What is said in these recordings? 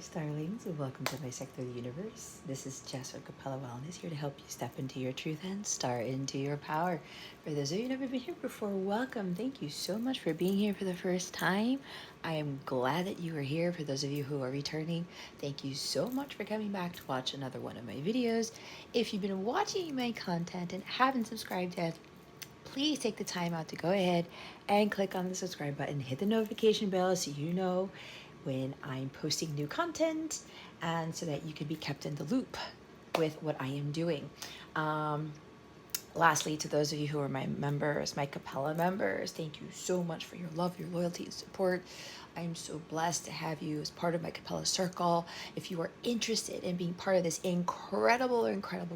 Starlings, and welcome to my sector of the universe. This is Jess with Capella Wellness, here to help you step into your truth and start into your power. For those of you who've never been here before, welcome. Thank you so much for being here for the first time. I am glad that you are here. For those of you who are returning, thank you so much for coming back to watch another one of my videos. If you've been watching my content and haven't subscribed yet, please take the time out to go ahead and click on the subscribe button, hit the notification bell so you know when I'm posting new content, and so that you can be kept in the loop with what I am doing. Lastly, to those of you who are my members, my Capella members, thank you so much for your love, your loyalty, and support. I am so blessed to have you as part of my Capella circle. If you are interested in being part of this incredible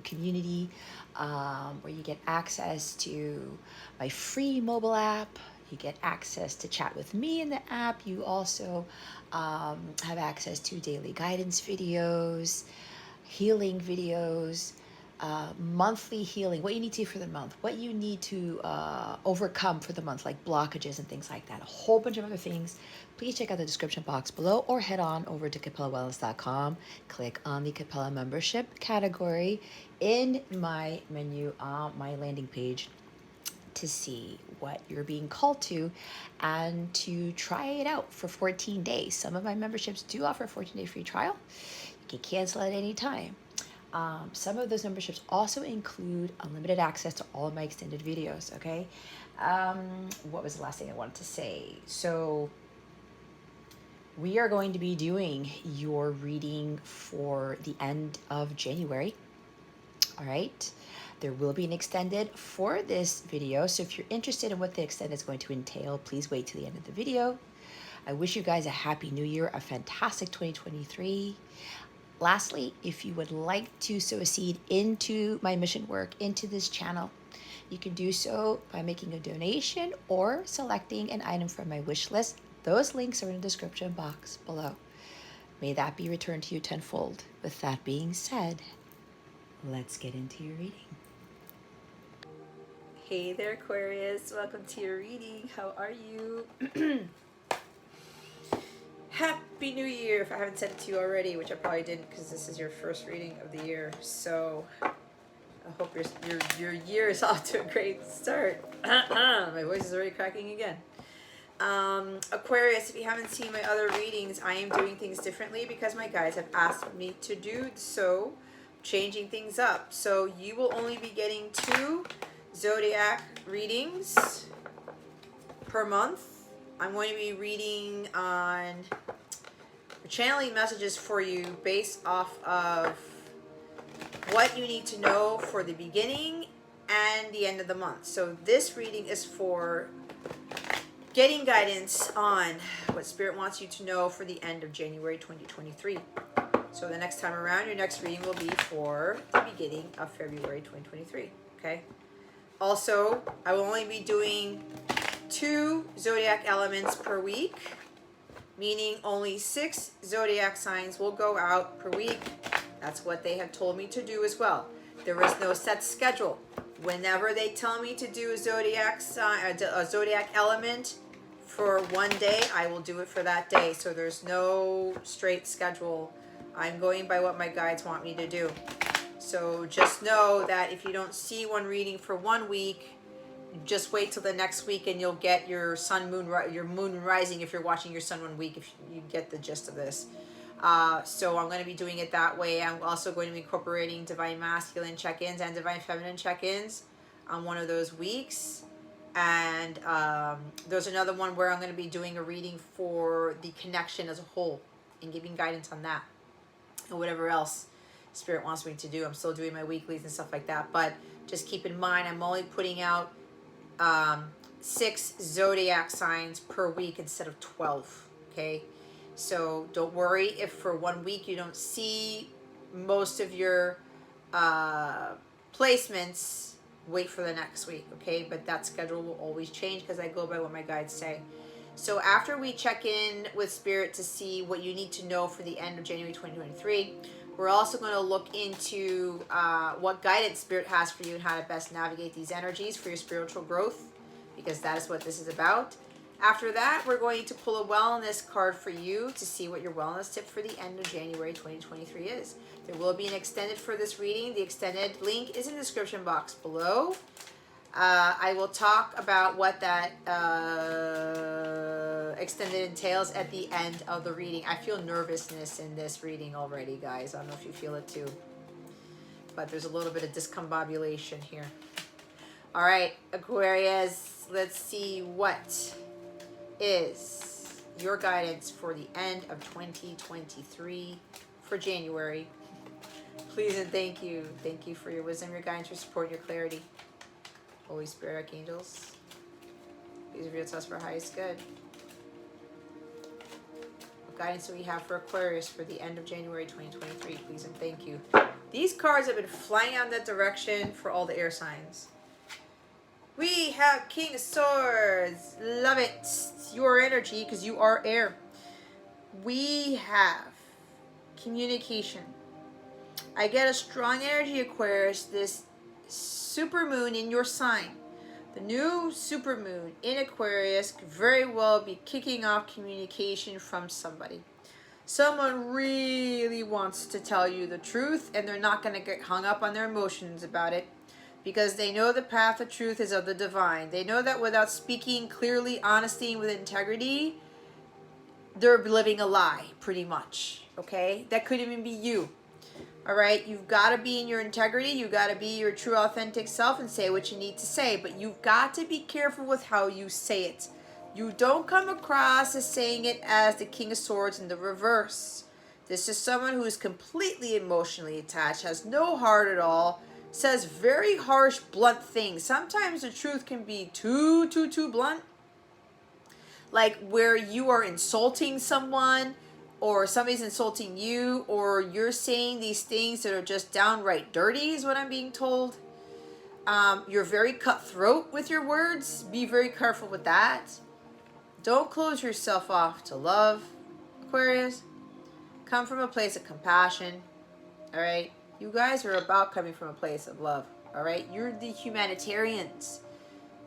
community, where you get access to my free mobile app, you get access to chat with me in the app. You also have access to daily guidance videos, healing videos, monthly healing, what you need to do for the month, what you need to overcome for the month, like blockages and things like that, a whole bunch of other things. Please check out the description box below or head on over to capellawellness.com. Click on the Capella membership category in my menu on my landing page to see what you're being called to and to try it out for 14 days. Some of my memberships do offer a 14-day free trial. You can cancel at any time. Some of those memberships also include unlimited access to all of my extended videos, okay? What was the last thing I wanted to say? So we are going to be doing your reading for the end of January, all right? There will be an extended for this video, so if you're interested in what the extended is going to entail, please wait to the end of the video. I wish you guys a happy new year, a fantastic 2023. Lastly, if you would like to sow a seed into my mission work, into this channel, you can do so by making a donation or selecting an item from my wish list. Those links are in the description box below. May that be returned to you tenfold. With that being said, let's get into your reading. Hey there, Aquarius. Welcome to your reading. How are you? Happy New Year, if I haven't said it to you already, which I probably didn't because this is your first reading of the year. So I hope your year is off to a great start. My voice is already cracking again. Aquarius, if you haven't seen my other readings, I am doing things differently because my guides have asked me to do so, changing things up. So you will only be getting 2 zodiac readings per month. I'm going to be reading on channeling messages for you based off of what you need to know for the beginning and the end of the month. So this reading is for getting guidance on what Spirit wants you to know for the end of January 2023. So the next time around, your next reading will be for the beginning of February 2023. Okay. Also, I will only be doing 2 zodiac elements per week, meaning only 6 zodiac signs will go out per week. That's what they have told me to do as well. There is no set schedule. Whenever they tell me to do a zodiac sign, a zodiac element for one day, I will do it for that day. So there's no straight schedule. I'm going by what my guides want me to do. So just know that if you don't see one reading for 1 week, just wait till the next week and you'll get your your moon rising if you're watching your sun 1 week, if you get the gist of this. So I'm going to be doing it that way. I'm also going to be incorporating divine masculine check-ins and divine feminine check-ins on one of those weeks. And there's another one where I'm going to be doing a reading for the connection as a whole and giving guidance on that and whatever else Spirit wants me to do. I'm still doing my weeklies and stuff like that, but just keep in mind I'm only putting out 6 zodiac signs per week instead of 12. Okay, so don't worry if for 1 week you don't see most of your placements. Wait for the next week, okay? But that schedule will always change because I go by what my guides say. So after we check in with Spirit to see what you need to know for the end of January 2023, we're also going to look into what guidance Spirit has for you and how to best navigate these energies for your spiritual growth, because that is what this is about. After that, we're going to pull a wellness card for you to see what your wellness tip for the end of January 2023 is. There will be an extended for this reading. The extended link is in the description box below. I will talk about what that extended entails at the end of the reading. I feel nervousness in this reading already, guys. I don't know if you feel it too. But there's a little bit of discombobulation here. All right, Aquarius, let's see what is your guidance for the end of 2023 for January. Please and thank you. Thank you for your wisdom, your guidance, your support, and your clarity. Holy Spirit, Archangels, please reveal to us for our highest good. What guidance do we have for Aquarius for the end of January 2023? Please and thank you. These cards have been flying out in that direction for all the air signs. We have King of Swords. Love it. Your energy, because you are air. We have communication. I get a strong energy, Aquarius. This super moon in your sign. The new super moon in Aquarius could very well be kicking off communication from somebody. Someone really wants to tell you the truth, and they're not going to get hung up on their emotions about it, because they know the path of truth is of the divine. They know that without speaking clearly, honesty, and with integrity, they're living a lie, pretty much. Okay? That could even be you. All right? You've got to be in your integrity. You've got to be your true, authentic self and say what you need to say. But you've got to be careful with how you say it. You don't come across as saying it as the King of Swords in the reverse. This is someone who is completely emotionally attached, has no heart at all, says very harsh, blunt things. Sometimes the truth can be too blunt. Like where you are insulting someone, or somebody's insulting you, or you're saying these things that are just downright dirty is what I'm being told. You're very cutthroat with your words. Be very careful with that. Don't close yourself off to love, Aquarius. Come from a place of compassion, all right? You guys are about coming from a place of love, all right? You're the humanitarians.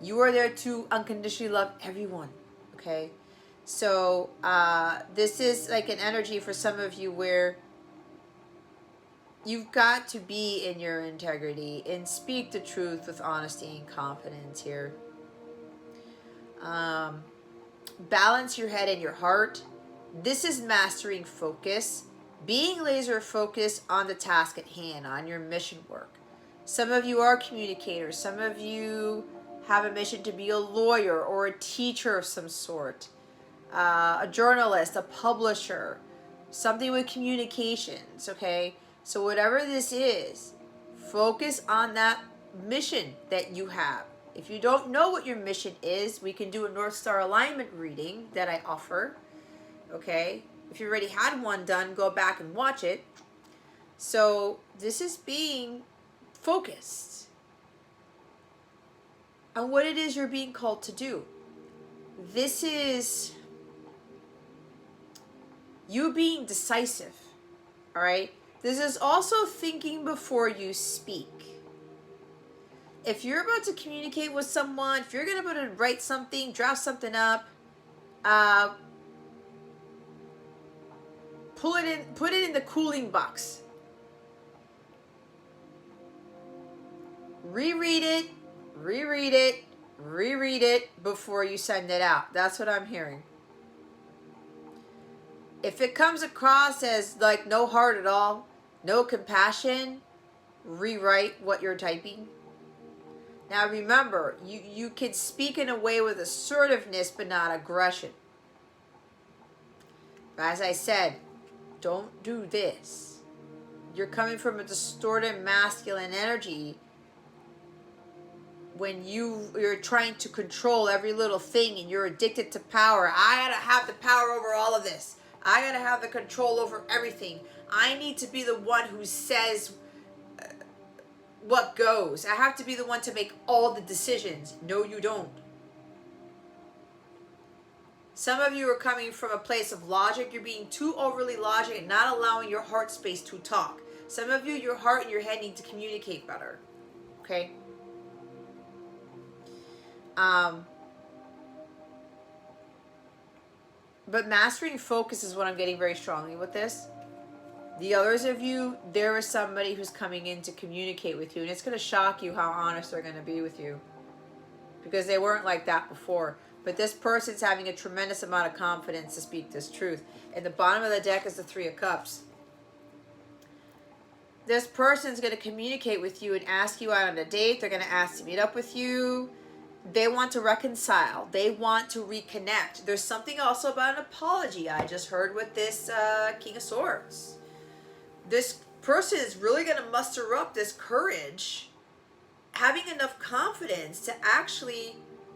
You are there to unconditionally love everyone, okay? So this is like an energy for some of you where you've got to be in your integrity and speak the truth with honesty and confidence here. Balance your head and your heart. This is mastering focus. Being laser focused on the task at hand, on your mission work. Some of you are communicators. Some of you have a mission to be a lawyer or a teacher of some sort. A journalist, a publisher. Something with communications, okay? So whatever this is, focus on that mission that you have. If you don't know what your mission is, we can do a North Star alignment reading that I offer, okay? If you already had one done, go back and watch it. So this is being focused on what it is you're being called to do. This is you being decisive, all right? This is also thinking before you speak. If you're about to communicate with someone, if you're going to write something, draft something up, put it in the cooling box. Reread it before you send it out. That's what I'm hearing. If it comes across as like no heart at all, no compassion, rewrite what you're typing. Now remember, you can speak in a way with assertiveness but not aggression. But as I said, don't do this. You're coming from a distorted masculine energy when you're trying to control every little thing and you're addicted to power. I gotta have the power over all of this. I gotta have the control over everything. I need to be the one who says what goes. I have to be the one to make all the decisions. No, you don't. Some of you are coming from a place of logic. You're being too overly logic and not allowing your heart space to talk. Some of you, your heart and your head need to communicate better. Okay? But mastering focus is what I'm getting very strongly with this. The others of you, there is somebody who's coming in to communicate with you, and it's going to shock you how honest they're going to be with you, because they weren't like that before. But this person's having a tremendous amount of confidence to speak this truth. And the bottom of the deck is the Three of Cups. This person's going to communicate with you and ask you out on a date. They're going to ask to meet up with you. They want to reconcile. They want to reconnect. There's something also about an apology I just heard with this King of Swords. This person is really going to muster up this courage, having enough confidence to actually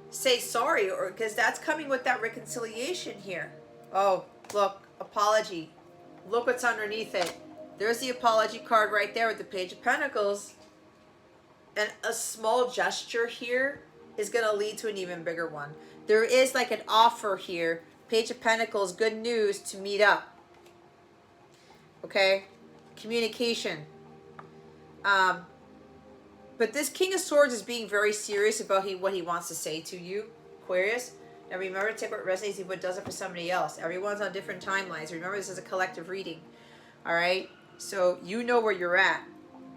say sorry, or because that's coming with that reconciliation here. Oh, look, apology. Look what's underneath it. There's the apology card right there with the Page of Pentacles. And a small gesture here is going to lead to an even bigger one. There is like an offer here. Page of Pentacles, good news to meet up. Okay? Communication. But this King of Swords is being very serious about what he wants to say to you, Aquarius. Now remember to take what resonates and what doesn't for somebody else. Everyone's on different timelines. Remember, this is a collective reading. All right? So you know where you're at.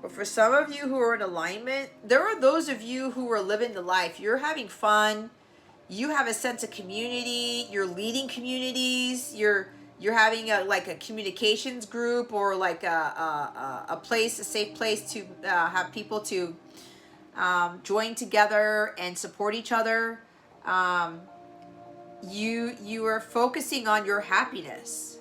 But for some of you who are in alignment, there are those of you who are living the life. You're having fun. You have a sense of community. You're leading communities. You're having like a communications group, or like a place, a safe place to have people to join together and support each other. You are focusing on your happiness.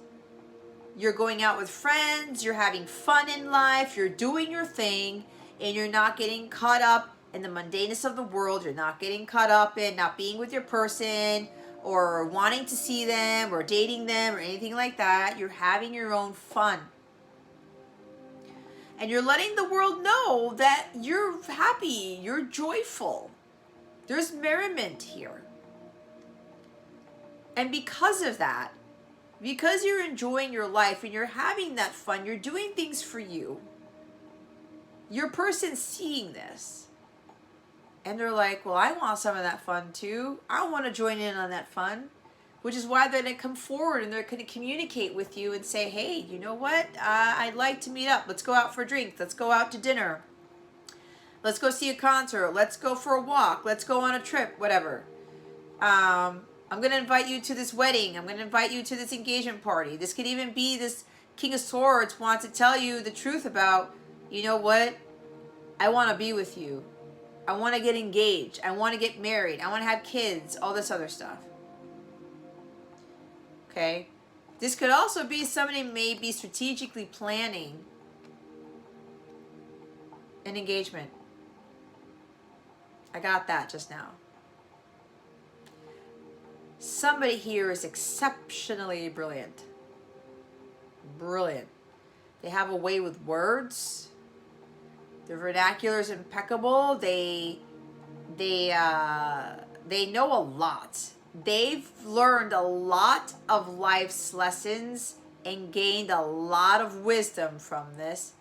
You're going out with friends, you're having fun in life, you're doing your thing, and you're not getting caught up in the mundaneness of the world. You're not getting caught up in not being with your person, or wanting to see them, or dating them, or anything like that. You're having your own fun. And you're letting the world know that you're happy, you're joyful. There's merriment here. And because of that, because you're enjoying your life and you're having that fun, you're doing things for you, your person's seeing this. And they're like, well, I want some of that fun too. I want to join in on that fun. Which is why they're going to come forward and they're going to communicate with you and say, hey, you know what? I'd like to meet up. Let's go out for a drink. Let's go out to dinner. Let's go see a concert. Let's go for a walk. Let's go on a trip, whatever. I'm going to invite you to this wedding. I'm going to invite you to this engagement party. This could even be this King of Swords wants to tell you the truth about, you know what? I want to be with you. I want to get engaged. I want to get married. I want to have kids. All this other stuff. Okay? This could also be somebody may be strategically planning an engagement. I got that just now. Somebody here is exceptionally brilliant. Brilliant. They have a way with words. Their vernacular is impeccable. They know a lot. They've learned a lot of life's lessons and gained a lot of wisdom from this.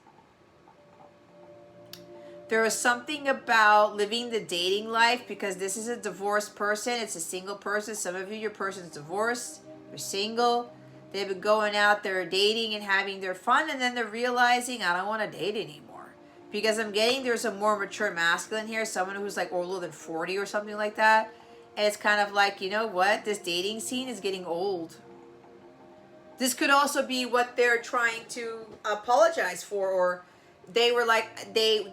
There is something about living the dating life, because this is a divorced person. It's a single person. Some of you, your person's divorced. They're single. They've been going out there dating and having their fun, and then they're realizing, I don't want to date anymore. Because I'm getting, there's a more mature masculine here, someone who's like older than 40 or something like that. And it's kind of like, you know what? This dating scene is getting old. This could also be what they're trying to apologize for, or they were like, they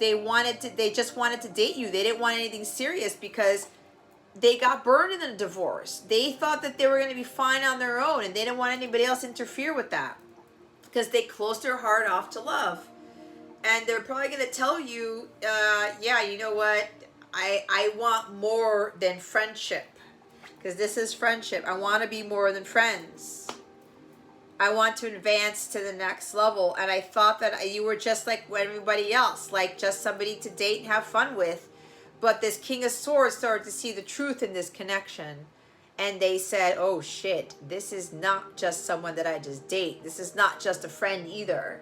just wanted to date you. They didn't want anything serious because they got burned in a divorce. They thought that they were going to be fine on their own, and they didn't want anybody else to interfere with that because they closed their heart off to love. And they're probably going to tell you, yeah, you know what? I want more than friendship, because this is friendship. I want to be more than friends. I want to advance to the next level. And I thought that you were just like everybody else, like just somebody to date and have fun with. But this King of Swords started to see the truth in this connection. And they said, oh shit, this is not just someone that I just date. This is not just a friend either.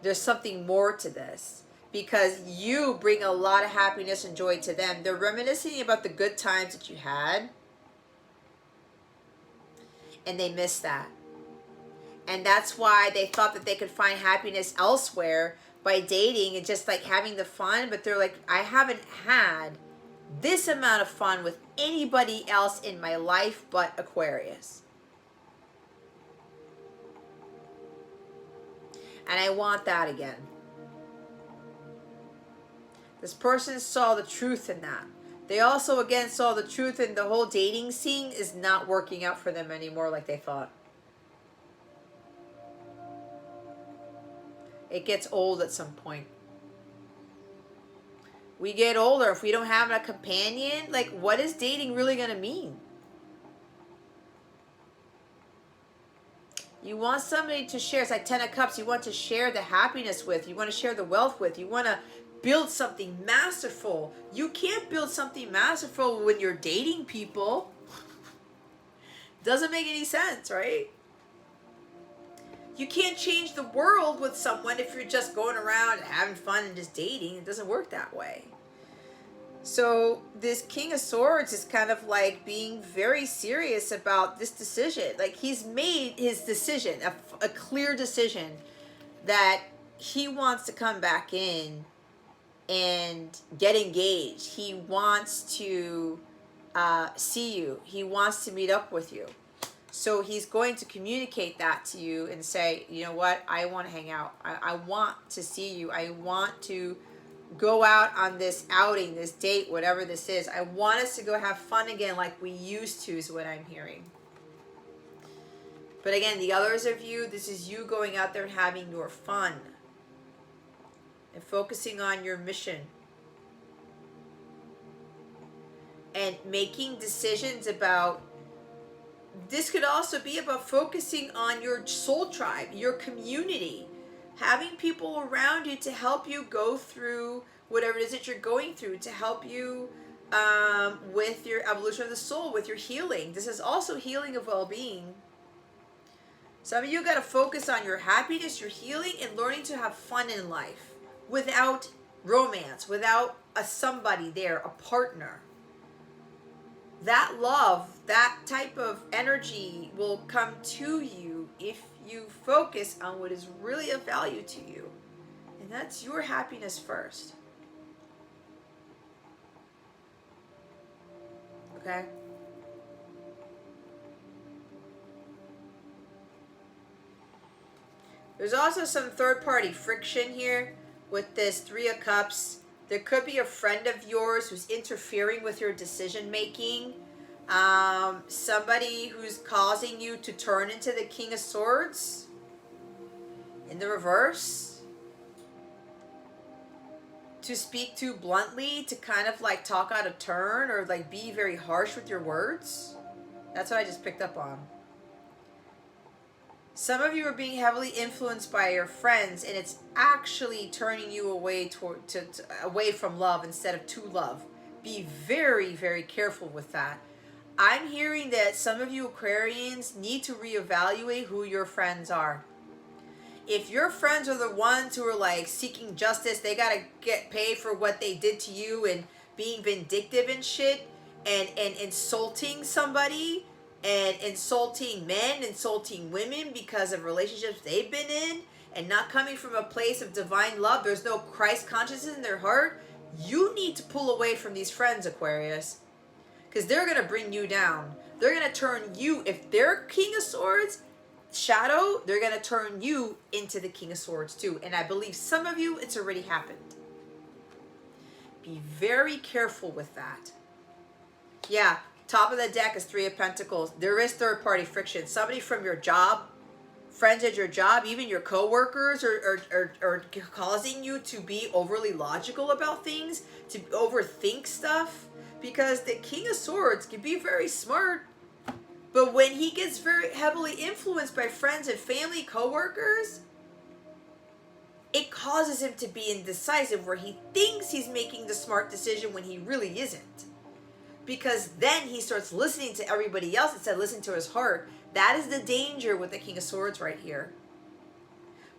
There's something more to this. Because you bring a lot of happiness and joy to them. They're reminiscing about the good times that you had. and they missed that. And that's why they thought that they could find happiness elsewhere by dating and just like having the fun. But they're like, I haven't had this amount of fun with anybody else in my life but Aquarius. And I want that again. This person saw the truth in that. They also, again, saw the truth in the whole dating scene is not working out for them anymore like they thought. It gets old at some point. We get older. If we don't have a companion, like, what is dating really going to mean? You want somebody to share. It's like 10 of Cups. You want to share the happiness with. You want to share the wealth with. You want to build something masterful. You can't build something masterful when you're dating people. Doesn't make any sense, right? You can't change the world with someone if you're just going around and having fun and just dating. It doesn't work that way. So this King of Swords is kind of like being very serious about this decision. Like, he's made his decision, a clear decision that he wants to come back in and get engaged. He wants to see you. He wants to meet up with you. So he's going to communicate that to you and say, you know what, I want to hang out. I want to see you. I want to go out on this outing, this date, whatever this is. I want us to go have fun again like we used to, is what I'm hearing. But again, the others of you, this is you going out there and having your fun and focusing on your mission and making decisions about. This could also be about focusing on your soul tribe, your community, having people around you to help you go through whatever it is that you're going through, to help you with your evolution of the soul, with your healing. This is also healing of well-being. Some of you got to focus on your happiness, your healing, and learning to have fun in life without romance, without a somebody there, a partner. That love, that type of energy will come to you if you focus on what is really of value to you. And that's your happiness first. Okay? There's also some third-party friction here with this Three of Cups. There could be a friend of yours who's interfering with your decision-making. Somebody who's causing you to turn into the King of Swords in the reverse. To speak too bluntly, to kind of like talk out of turn or like be very harsh with your words. That's what I just picked up on. Some of you are being heavily influenced by your friends, and it's actually turning you away away from love instead of to love. Be very, very careful with that. I'm hearing that some of you Aquarians need to reevaluate who your friends are. If your friends are the ones who are like seeking justice, they gotta get paid for what they did to you and being vindictive and shit and insulting somebody and insulting men, insulting women because of relationships they've been in and not coming from a place of divine love, there's no Christ consciousness in their heart, you need to pull away from these friends, Aquarius. Because they're going to bring you down. They're going to turn you, if they're King of Swords, shadow, they're going to turn you into the King of Swords too. And I believe some of you, it's already happened. Be very careful with that. Yeah. Top of the deck is Three of Pentacles. There is third-party friction. Somebody from your job, friends at your job, even your co-workers are causing you to be overly logical about things, to overthink stuff. Because the King of Swords can be very smart. But when he gets very heavily influenced by friends and family, co-workers, it causes him to be indecisive where he thinks he's making the smart decision when he really isn't. Because then he starts listening to everybody else instead of listening to his heart. That is the danger with the King of Swords right here.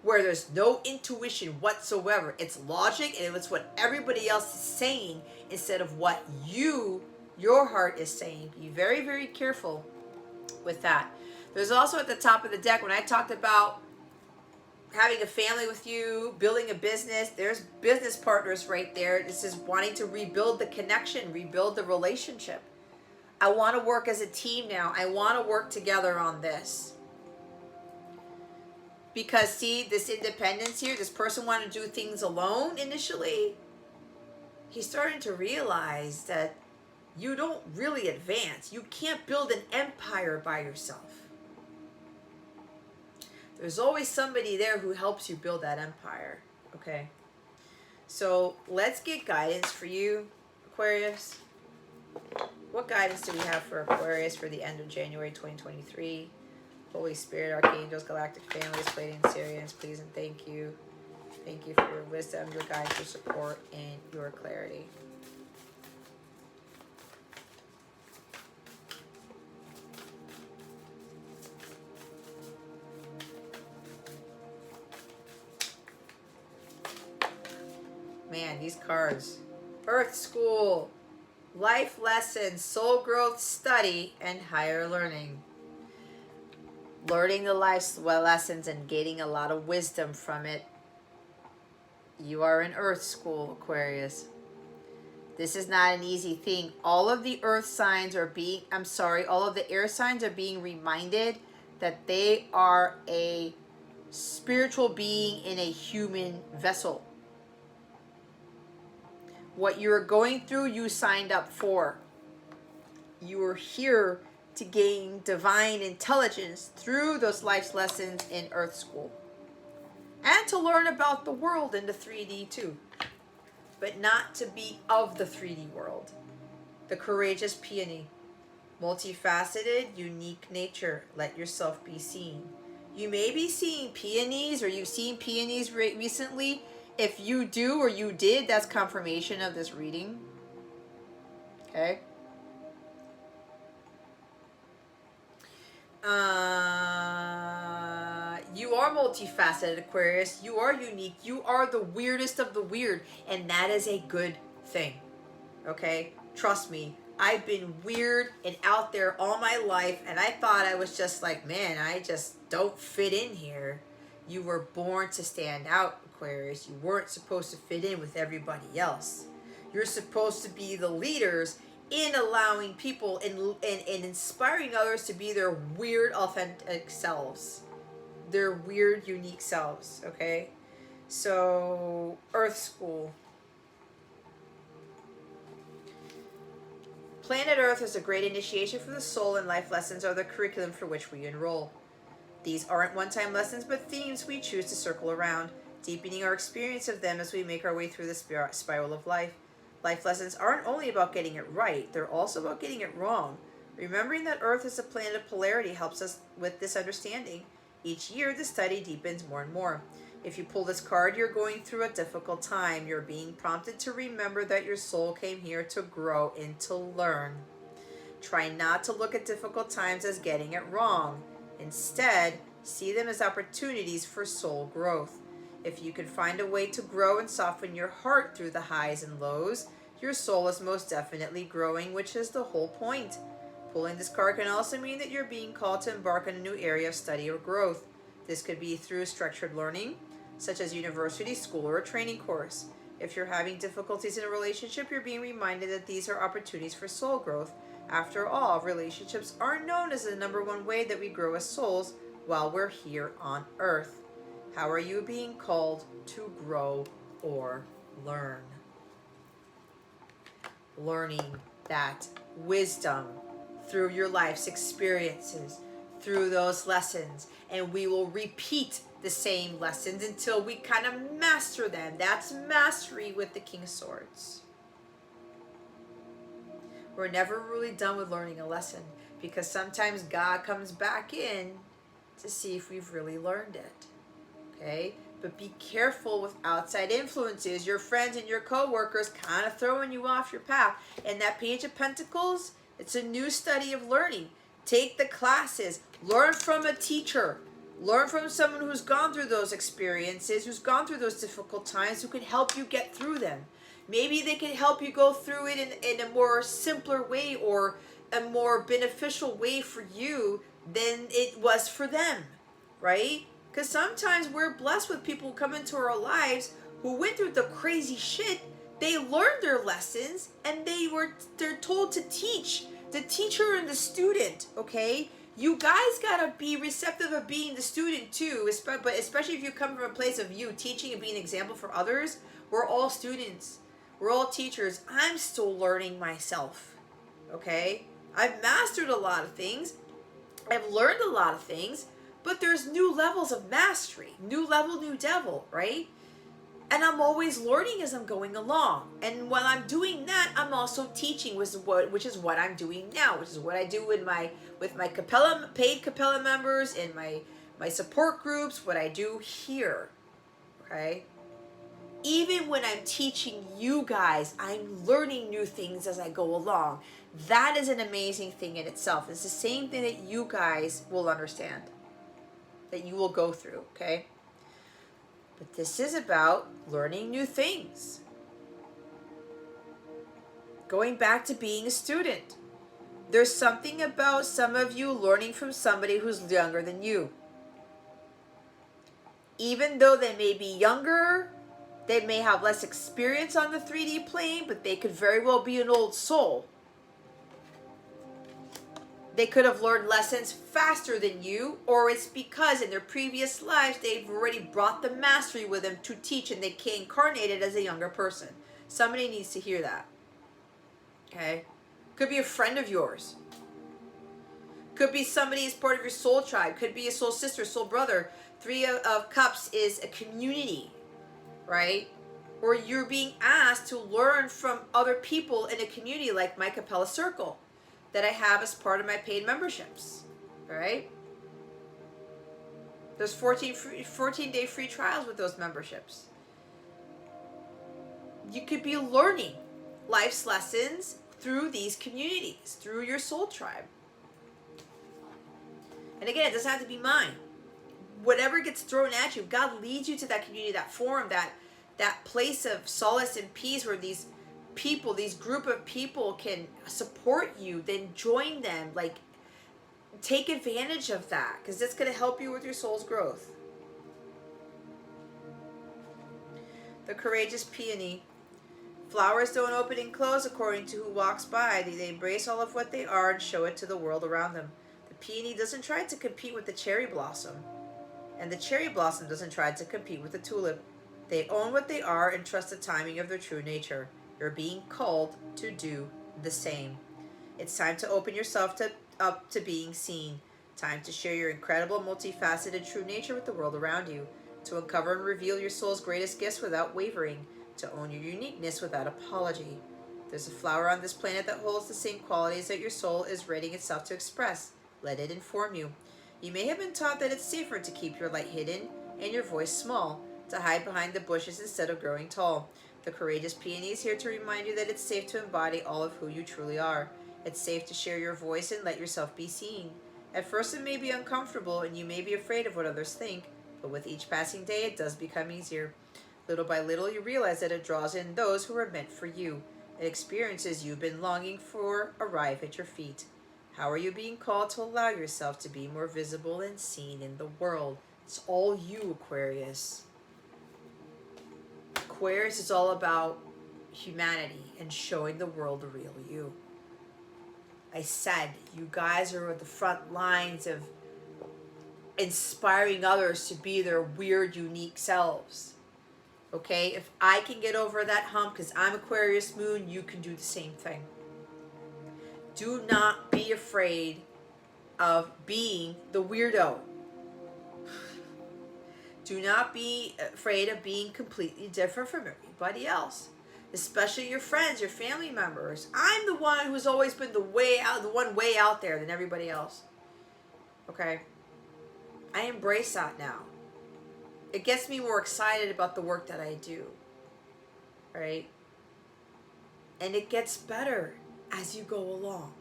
Where there's no intuition whatsoever. It's logic and it's what everybody else is saying instead of what your heart is saying. Be very, very careful with that. There's also at the top of the deck, when I talked about having a family with you, building a business, there's business partners right there. This is wanting to rebuild the connection, rebuild the relationship. I want to work as a team now. I want to work together on this. Because see, this independence here, this person wanted to do things alone initially. He's starting to realize that you don't really advance. You can't build an empire by yourself. There's always somebody there who helps you build that empire. Okay. So let's get guidance for you, Aquarius. What guidance do we have for Aquarius for the end of January 2023? Holy Spirit, Archangels, Galactic Families, Pleiadians, Sirians, please and thank you. Thank you for your wisdom, your guidance, your support, and your clarity. Man, these cards. Earth School, life lessons, soul growth, study, and higher learning. Learning the life lessons and gaining a lot of wisdom from it. You are in Earth School, Aquarius. This is not an easy thing. All of the earth signs are being, all of the air signs are being reminded that they are a spiritual being in a human vessel. What you're going through, you signed up for. You are here to gain divine intelligence through those life lessons in Earth School. And to learn about the world in the 3D too. But not to be of the 3D world. The courageous peony. Multifaceted, unique nature. Let yourself be seen. You may be seeing peonies, or you've seen peonies recently. If you do or you did, that's confirmation of this reading. Okay. You are multifaceted, Aquarius. You are unique. You are the weirdest of the weird. And that is a good thing. Okay? Trust me. I've been weird and out there all my life. And I thought I was just like, man, I just don't fit in here. You were born to stand out, Aquarius. You weren't supposed to fit in with everybody else. You're supposed to be the leaders in allowing people and inspiring others to be their weird, authentic selves. Their weird, unique selves, okay? So, Earth School. Planet Earth is a great initiation for the soul, and life lessons are the curriculum for which we enroll. These aren't one-time lessons, but themes we choose to circle around, deepening our experience of them as we make our way through the spiral of life. Life lessons aren't only about getting it right, they're also about getting it wrong. Remembering that Earth is a planet of polarity helps us with this understanding. Each year, the study deepens more and more. If you pull this card, you're going through a difficult time. You're being prompted to remember that your soul came here to grow and to learn. Try not to look at difficult times as getting it wrong. Instead, see them as opportunities for soul growth. If you can find a way to grow and soften your heart through the highs and lows, your soul is most definitely growing, which is the whole point. Pulling this card can also mean that you're being called to embark on a new area of study or growth. This could be through structured learning, such as university, school, or a training course. If you're having difficulties in a relationship, you're being reminded that these are opportunities for soul growth. After all, relationships are known as the #1 way that we grow as souls while we're here on Earth. How are you being called to grow or learn? Learning that wisdom through your life's experiences, through those lessons, and we will repeat the same lessons until we kind of master them. That's mastery with the King of Swords. We're never really done with learning a lesson because sometimes God comes back in to see if we've really learned it. Okay? But be careful with outside influences, your friends and your co-workers kind of throwing you off your path. And that Page of Pentacles, it's a new study of learning. Take the classes, learn from a teacher, learn from someone who's gone through those experiences, who's gone through those difficult times, who can help you get through them. Maybe they can help you go through it in a more simpler way or a more beneficial way for you than it was for them, right? Because sometimes we're blessed with people who come into our lives who went through the crazy shit. They learned their lessons and they're told to teach the teacher and the student. Okay, you guys gotta be receptive of being the student too, but especially if you come from a place of you teaching and being an example for others. We're all students, we're all teachers. I'm still learning myself. Okay, I've mastered a lot of things, I've learned a lot of things, but there's new levels of mastery, new level, new devil, right? And I'm always learning as I'm going along. And while I'm doing that, I'm also teaching, which is what I'm doing now, which is what I do with my Capella, paid Capella members, and my support groups, what I do here. Okay? Even when I'm teaching you guys, I'm learning new things as I go along. That is an amazing thing in itself. It's the same thing that you guys will understand, that you will go through, okay? But this is about learning new things. Going back to being a student. There's something about some of you learning from somebody who's younger than you. Even though they may be younger, they may have less experience on the 3D plane, but they could very well be an old soul. They could have learned lessons faster than you, or it's because in their previous lives they've already brought the mastery with them to teach, and they came incarnated as a younger person. Somebody needs to hear that. Okay? Could be a friend of yours. Could be somebody as part of your soul tribe. Could be a soul sister, soul brother. Three of Cups is a community, right? Or you're being asked to learn from other people in a community like my Capella Circle that I have as part of my paid memberships, right? There's 14-day free trials with those memberships. You could be learning life's lessons through these communities, through your soul tribe. And again, it doesn't have to be mine. Whatever gets thrown at you, God leads you to that community, that forum, that place of solace and peace where these people, these group of people can support you. Then join them. Like, take advantage of that, because it's going to help you with your soul's growth. The courageous peony. Flowers don't open and close according to who walks by. They embrace all of what they are and show it to the world around them. The peony doesn't try to compete with the cherry blossom, and the cherry blossom doesn't try to compete with the tulip. They own what they are and trust the timing of their true nature. You're being called to do the same. It's time to open yourself up to being seen. Time to share your incredible, multifaceted true nature with the world around you. To uncover and reveal your soul's greatest gifts without wavering. To own your uniqueness without apology. There's a flower on this planet that holds the same qualities that your soul is readying itself to express. Let it inform you. You may have been taught that it's safer to keep your light hidden and your voice small, to hide behind the bushes instead of growing tall. The courageous peony is here to remind you that it's safe to embody all of who you truly are. It's safe to share your voice and let yourself be seen. At first it may be uncomfortable and you may be afraid of what others think, but with each passing day it does become easier. Little by little you realize that it draws in those who are meant for you. It experiences you've been longing for arrive at your feet. How are you being called to allow yourself to be more visible and seen in the world? It's all you, Aquarius. Aquarius is all about humanity and showing the world the real you. I said, you guys are at the front lines of inspiring others to be their weird, unique selves. Okay? If I can get over that hump because I'm Aquarius moon, you can do the same thing. Do not be afraid of being the weirdo. Do not be afraid of being completely different from everybody else, especially your friends, your family members. I'm the one who's always been the one way out there than everybody else. Okay? I embrace that now. It gets me more excited about the work that I do. Right? And it gets better as you go along.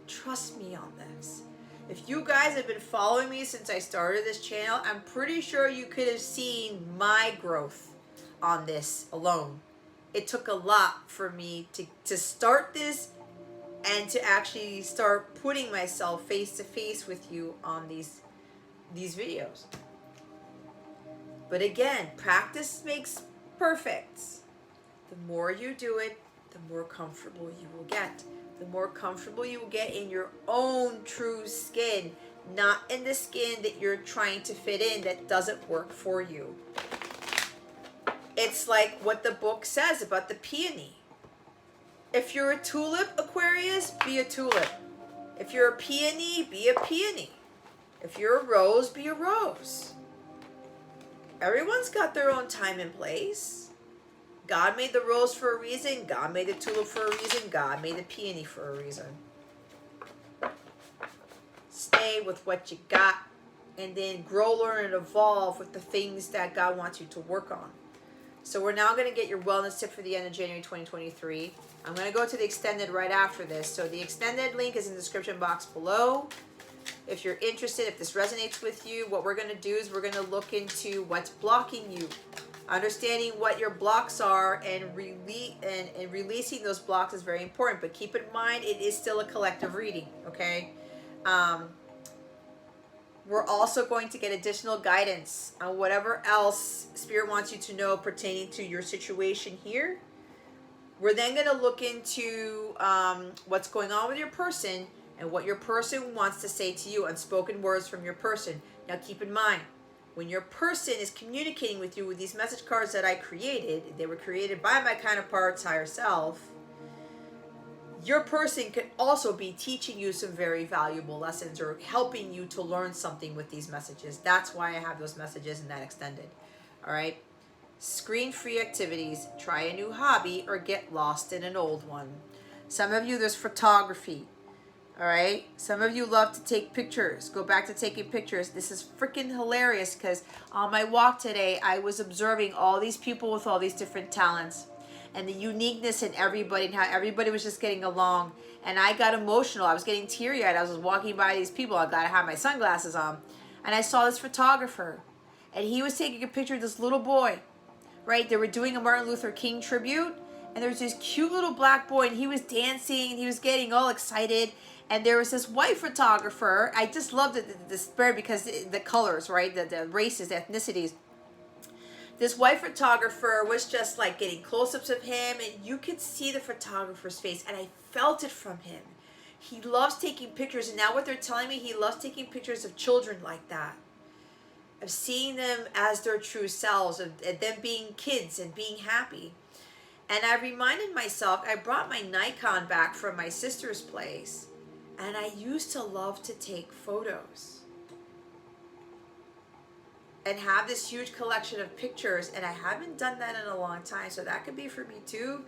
Trust me on this. If you guys have been following me since I started this channel, I'm pretty sure you could have seen my growth on this alone. It took a lot for me to start this and to actually start putting myself face to face with you on these videos. But again, practice makes perfect. The more you do it, the more comfortable you will get. The more comfortable you will get in your own true skin, not in the skin that you're trying to fit in that doesn't work for you. It's like what the book says about the peony. If you're a tulip, Aquarius, be a tulip. If you're a peony, be a peony. If you're a rose, be a rose. Everyone's got their own time and place. God made the rose for a reason. God made the tulip for a reason. God made the peony for a reason. Stay with what you got and then grow, learn, and evolve with the things that God wants you to work on. So we're now going to get your wellness tip for the end of January 2023. I'm going to go to the extended right after this. So the extended link is in the description box below. If you're interested, if this resonates with you, what we're going to do is we're going to look into what's blocking you. Understanding what your blocks are and releasing those blocks is very important. But keep in mind, it is still a collective reading, okay? We're also going to get additional guidance on whatever else Spirit wants you to know pertaining to your situation here. We're then going to look into what's going on with your person and what your person wants to say to you, unspoken words from your person. Now keep in mind, when your person is communicating with you with these message cards that I created, they were created by my counterpart's higher self, your person could also be teaching you some very valuable lessons or helping you to learn something with these messages. That's why I have those messages in that extended. All right. Screen-free activities, try a new hobby, or get lost in an old one. Some of you, there's photography. All right. Some of you love to take pictures. Go back to taking pictures. This is freaking hilarious because on my walk today, I was observing all these people with all these different talents and the uniqueness in everybody and how everybody was just getting along. And I got emotional. I was getting teary-eyed. I was walking by these people. I got to have my sunglasses on. And I saw this photographer. And he was taking a picture of this little boy. Right? They were doing a Martin Luther King tribute. And there was this cute little black boy. And he was dancing. And he was getting all excited. And there was this white photographer. I just loved it, the spirit, because the colors, right? The races, the ethnicities. This white photographer was just like getting close-ups of him, and you could see the photographer's face, and I felt it from him. He loves taking pictures, and now what they're telling me, he loves taking pictures of children like that, of seeing them as their true selves, of them being kids and being happy. And I reminded myself, I brought my Nikon back from my sister's place, and I used to love to take photos and have this huge collection of pictures, and I haven't done that in a long time, so that could be for me too.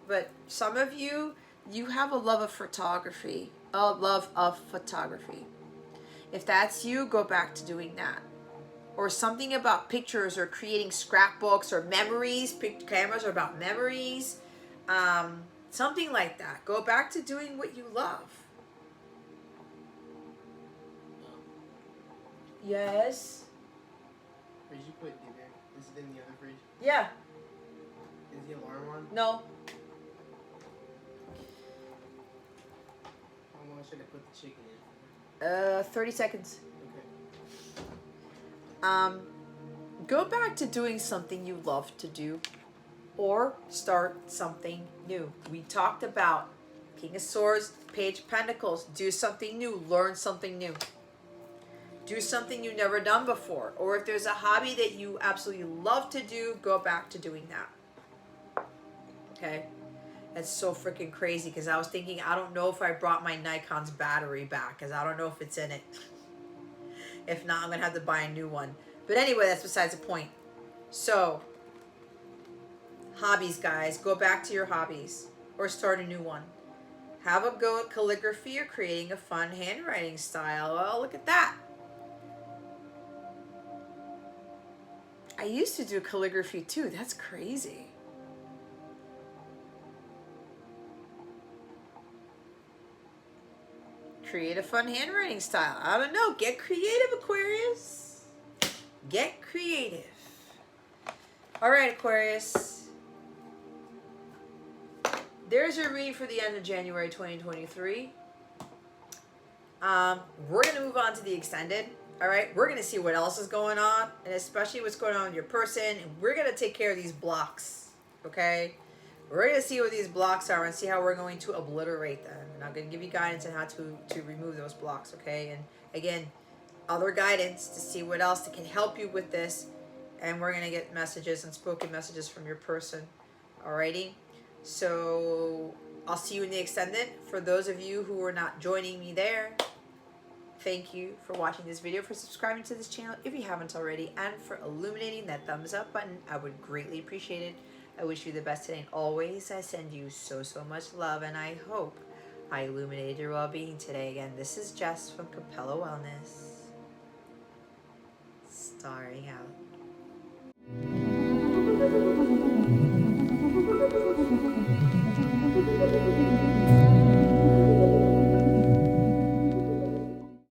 But some of you, you have a love of photography, If that's you, go back to doing that. Or something about pictures or creating scrapbooks or memories. Cameras are about memories. Something like that. Go back to doing what you love. Yes. Fridge you put in there. Is it in the other fridge? Yeah. Is the alarm on? No. How long should I put the chicken in? 30 seconds. Okay. Go back to doing something you love to do, or start something new. We talked about King of Swords, Page of Pentacles. Do something new. Learn something new. Do something you've never done before. Or if there's a hobby that you absolutely love to do, go back to doing that. Okay? That's so freaking crazy because I was thinking, I don't know if I brought my Nikon's battery back because I don't know if it's in it. If not, I'm going to have to buy a new one. But anyway, that's besides the point. So, hobbies, guys. Go back to your hobbies or start a new one. Have a go at calligraphy or creating a fun handwriting style. Oh, look at that. I used to do calligraphy too. That's crazy. Create a fun handwriting style. I don't know. Get creative, Aquarius. Get creative. All right, Aquarius. there's your reading for the end of January 2023. We're going to move on to the extended. All right, we're going to see what else is going on, and especially what's going on with your person. And we're going to take care of these blocks, okay? We're going to see what these blocks are and see how we're going to obliterate them. And I'm going to give you guidance on how to remove those blocks, okay? And again, other guidance to see what else that can help you with this. And we're going to get messages and spoken messages from your person, alrighty? So I'll see you in the extended. For those of you who are not joining me there, thank you for watching this video, for subscribing to this channel if you haven't already, and for illuminating that thumbs up button. I would greatly appreciate it. I wish you the best today and always. I send you so much love, and I hope I illuminated your well-being today. Again, this is Jess from Capella Wellness, starring out.